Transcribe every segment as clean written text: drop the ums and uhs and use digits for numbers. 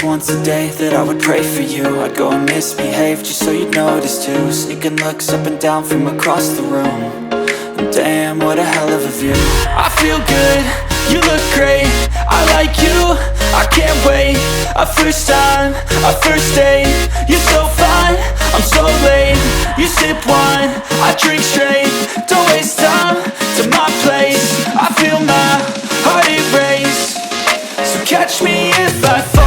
just once a day that I would pray for you. I'd go and misbehave just so you'd notice too. Sneaking looks up and down from across the room. And damn, what a hell of a view. I feel good, you look great, I like you, I can't wait. A first time, a first date, you're so fine, I'm so late. You sip wine, I drink straight, don't waste time to my place. I feel my heart erase, so catch me if I fall.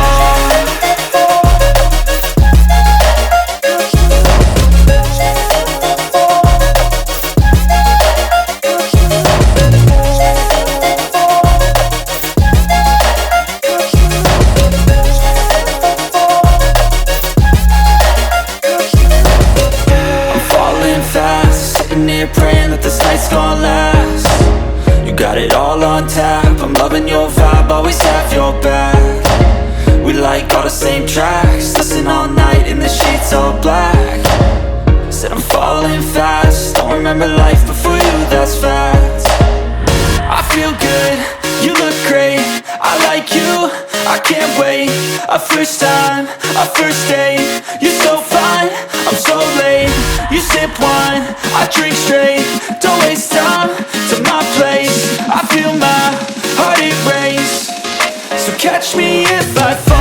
Praying that this night's gonna last. You got it all on tap, I'm loving your vibe, always have your back. We like all the same tracks, listen all night in the sheets all black. Said I'm falling fast, don't remember life before you, that's fact. I feel good, you look great, I like you, I can't wait. A first time, a first date, you're so fine, I'm so late. You sip wine, I drink straight, don't waste time to my place. I feel my heart erase, so catch me if I fall.